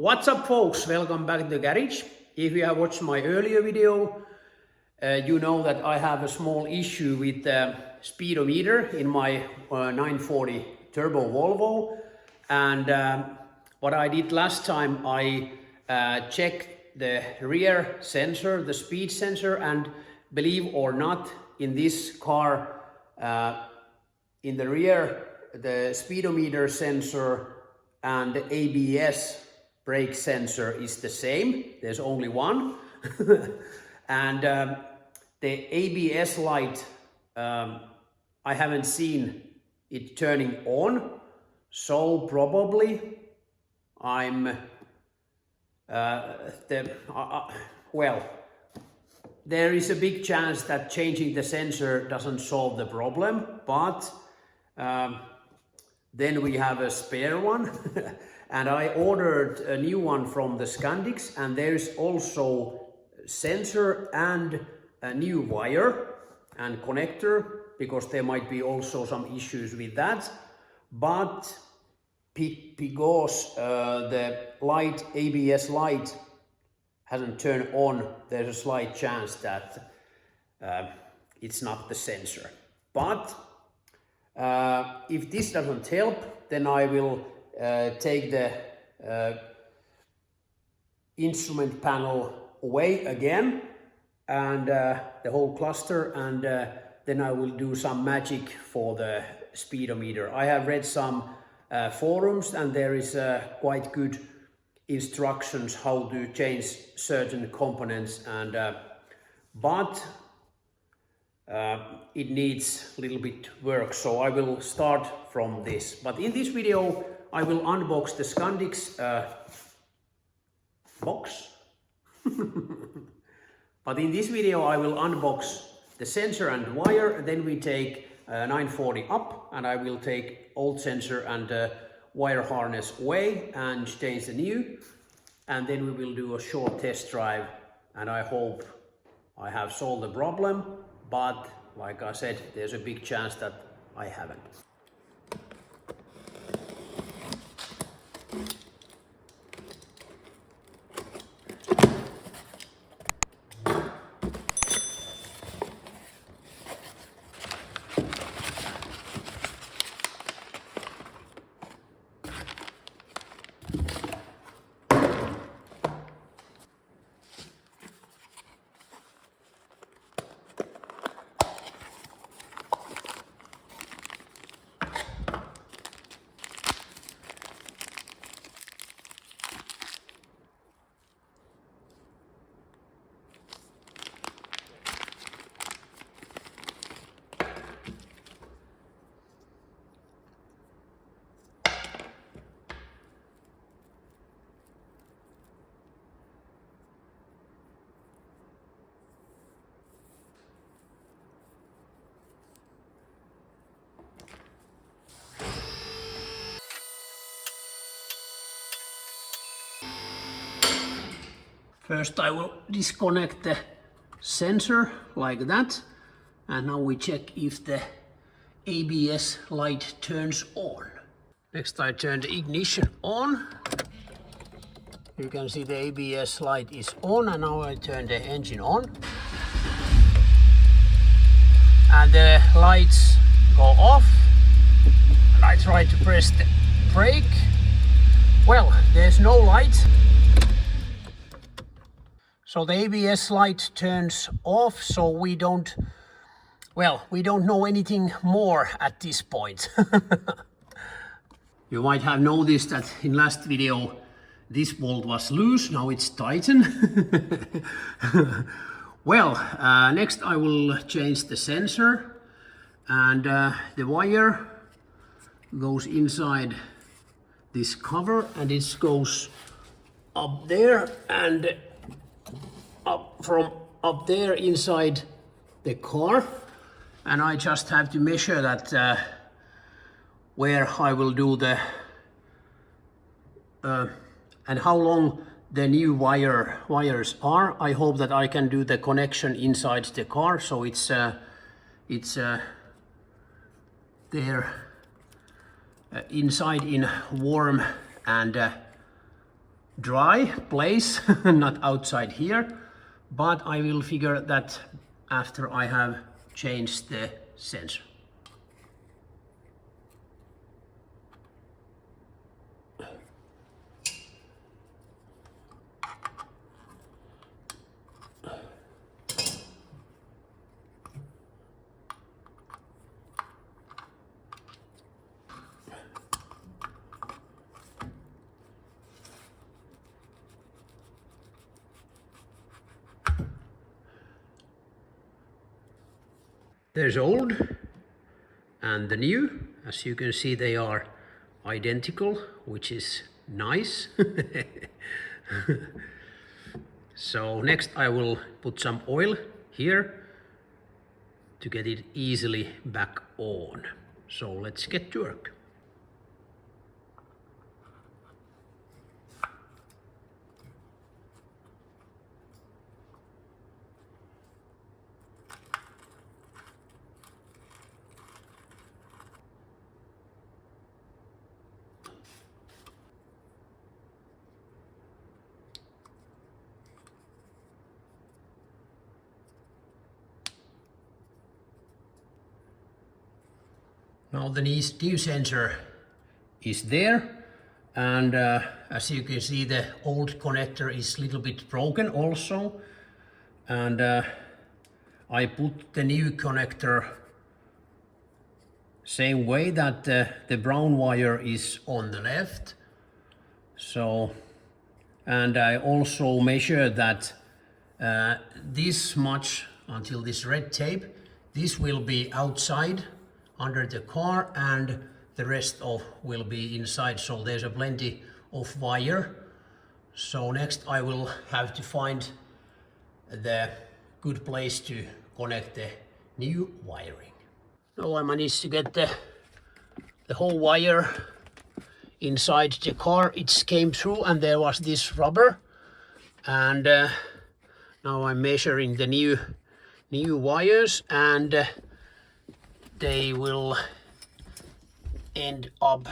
What's up folks, welcome back to the garage. If you have watched my earlier video, you know that I have a small issue with the speedometer in my 940 turbo Volvo. And what I did last time, I checked the rear sensor, the speed sensor, and believe or not, in this car, in the rear, the speedometer sensor and the ABS brake sensor is the same. There's only one. And the ABS light, I haven't seen it turning on. So probably I'm, well, there is a big chance that changing the sensor doesn't solve the problem, but then we have a spare one. And I ordered a new one from the Scandix, and there's also sensor and a new wire and connector, because there might be also some issues with that. But because the light, ABS light, hasn't turned on, there's a slight chance that it's not the sensor. But if this doesn't help, then I will take the instrument panel away again, and the whole cluster, and then I will do some magic for the speedometer. I have read some forums, and there is quite good instructions how to change certain components, and but it needs a little bit work, so I will start from this. But in this video I will unbox the Scandix box. But in this video I will unbox the sensor and wire, and then we take 940 up, and I will take old sensor and wire harness away and change the new, and then we will do a short test drive, and I hope I have solved the problem, but like I said, there's a big chance that I haven't. First I will disconnect the sensor like that, and now we check if the ABS light turns on. Next I turn the ignition on. You can see the ABS light is on, and now I turn the engine on. And the lights go off, and I try to press the brake. Well, there's no light. So the ABS light turns off, so we don't know anything more at this point. You might have noticed that in last video this bolt was loose, now it's tightened. Well, next I will change the sensor, and the wire goes inside this cover, and it goes up there and up from up there inside the car, and I just have to measure that where I will do the and how long the new wires are. I hope that I can do the connection inside the car, so it's there inside in warm and dry place, not outside here, but I will figure that after I have changed the sensor. There's old and the new. As you can see, they are identical, which is nice. So next I will put some oil here to get it easily back on. So let's get to work. Now the new sensor is there, and as you can see, the old connector is a little bit broken also, and I put the new connector same way that the brown wire is on the left. So, and I also measure that this much until this red tape, this will be outside under the car and the rest of will be inside, so there's a plenty of wire. So next I will have to find the good place to connect the new wiring. Now I managed to get the whole wire inside the car. It came through and there was this rubber, and now I'm measuring the new wires, and they will end up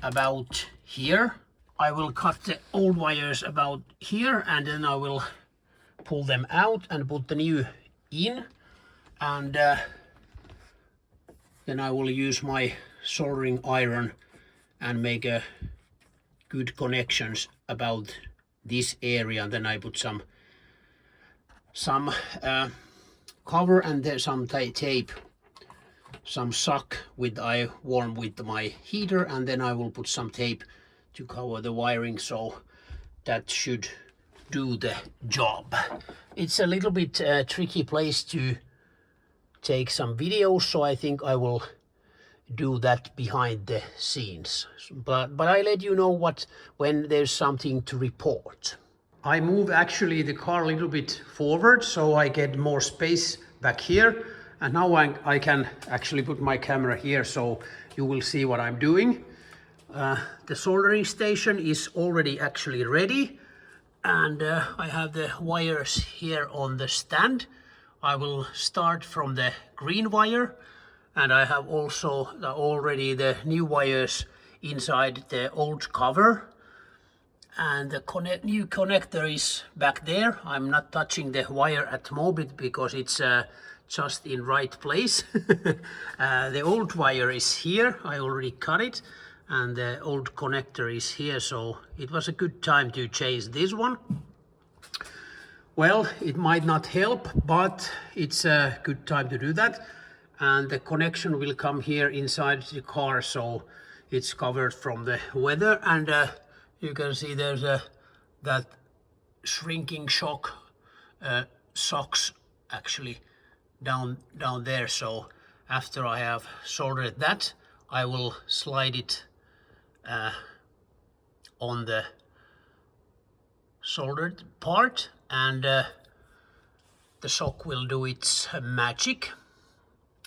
about here. I will cut the old wires about here, and then I will pull them out and put the new in, and then I will use my soldering iron and make a good connections about this area, and then I put some cover and there's some tape, some sock with I warm with my heater, and then I will put some tape to cover the wiring, so that should do the job. It's a little bit tricky place to take some videos, so I think I will do that behind the scenes, but I let you know when there's something to report. I move actually the car a little bit forward so I get more space back here, and now I can actually put my camera here so you will see what I'm doing. The soldering station is already actually ready, and I have the wires here on the stand. I will start from the green wire, and I have also already the new wires inside the old cover, and the new connector is back there. I'm not touching the wire at the moment because it's just in right place. The old wire is here, I already cut it, and the old connector is here, so it was a good time to change this one. Well, it might not help, but it's a good time to do that. And the connection will come here inside the car, so it's covered from the weather, and you can see there's that shrinking socks actually down there. So after I have soldered that, I will slide it on the soldered part, and the sock will do its magic.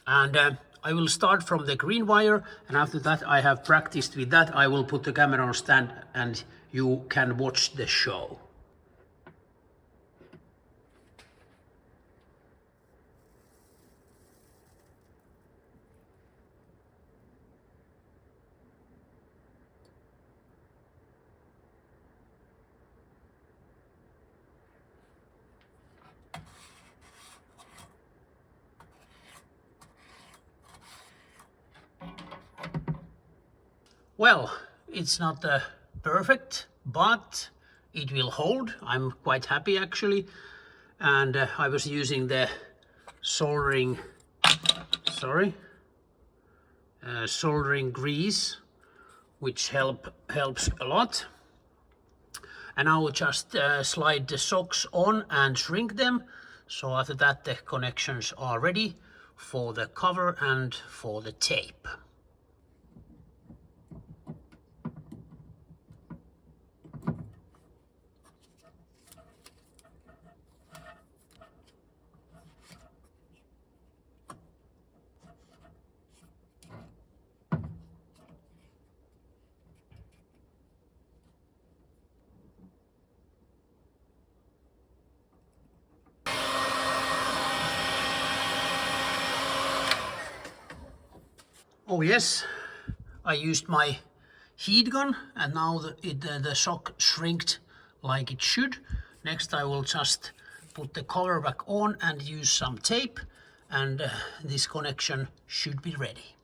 And I will start from the green wire, and after that I have practiced with that. I will put the camera on stand and you can watch the show. Well, it's not perfect, but it will hold. I'm quite happy actually. And I was using the soldering, soldering grease, which helps a lot. And I will just slide the socks on and shrink them. So after that the connections are ready for the cover and for the tape. Oh yes, I used my heat gun and now the sock shrinked like it should. Next I will just put the cover back on and use some tape, and this connection should be ready.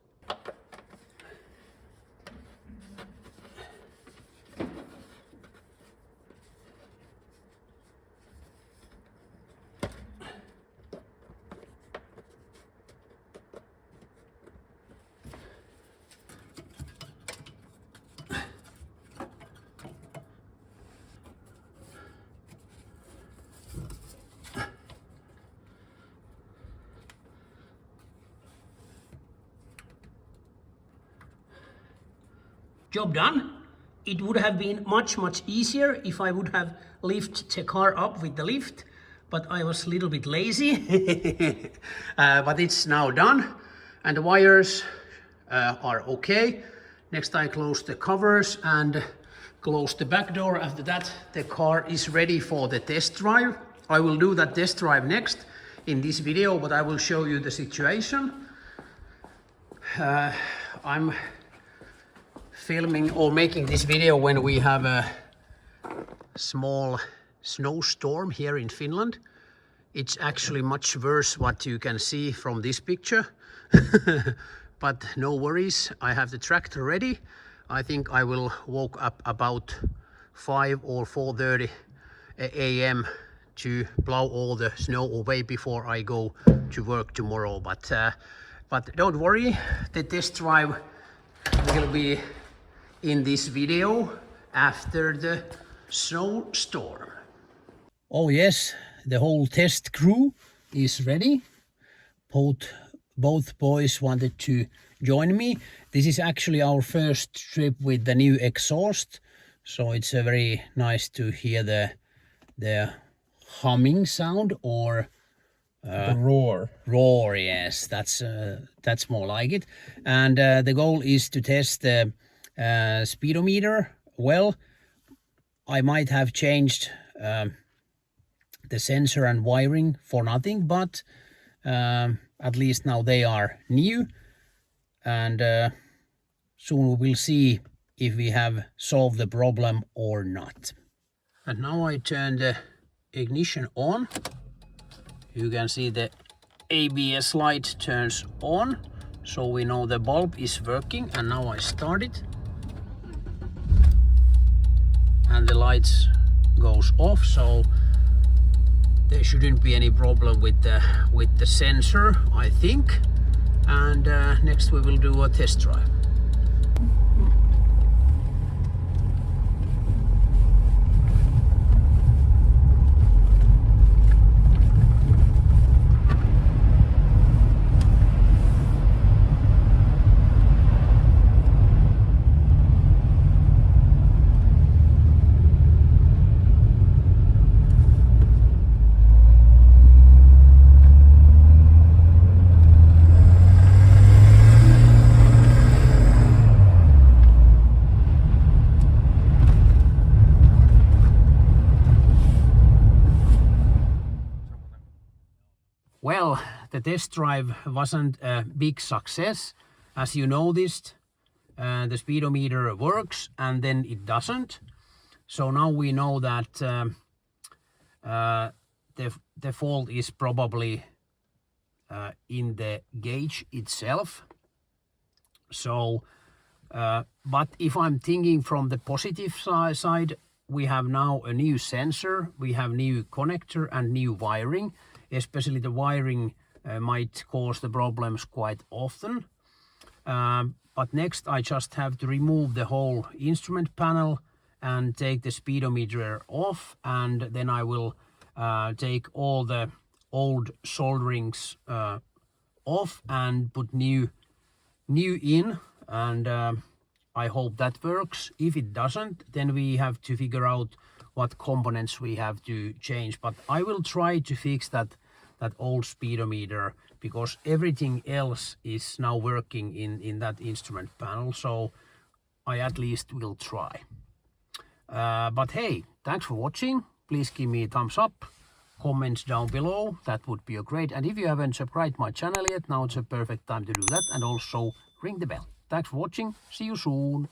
Job done. It would have been much easier if I would have lifted the car up with the lift, but I was a little bit lazy. But it's now done and the wires are okay. Next I close the covers and close the back door. After that the car is ready for the test drive. I will do that test drive next in this video, but I will show you the situation. I'm filming or making this video when we have a small snowstorm here in Finland. It's actually much worse what you can see from this picture. But no worries, I have the tractor ready. I think I will wake up about 5 or 4:30 a.m. to plow all the snow away before I go to work tomorrow. But don't worry, the test drive will be in this video after the snowstorm. Oh yes, the whole test crew is ready. Both boys wanted to join me. This is actually our first trip with the new exhaust, so it's very nice to hear the humming sound, or the roar. Roar, yes, that's more like it. And the goal is to test the speedometer. Well, I might have changed the sensor and wiring for nothing, but at least now they are new, and soon we will see if we have solved the problem or not. And now I turn the ignition on. You can see the ABS light turns on, so we know the bulb is working. And now I start it and the lights goes off, so there shouldn't be any problem with the sensor, I think. And next we will do a test drive. Well, the test drive wasn't a big success. As you noticed, the speedometer works and then it doesn't. So now we know that the fault is probably in the gauge itself. So But if I'm thinking from the positive side, we have now a new sensor, we have new connector and new wiring. Especially the wiring might cause the problems quite often. But next I just have to remove the whole instrument panel and take the speedometer off, and then I will take all the old solderings off and put new in, and I hope that works. If it doesn't, then we have to figure out what components we have to change, but I will try to fix that old speedometer, because everything else is now working in that instrument panel, so I at least will try. But hey, thanks for watching. Please give me a thumbs up, comments down below, that would be great. And if you haven't subscribed my channel yet, now it's a perfect time to do that, and also ring the bell. Thanks for watching, see you soon.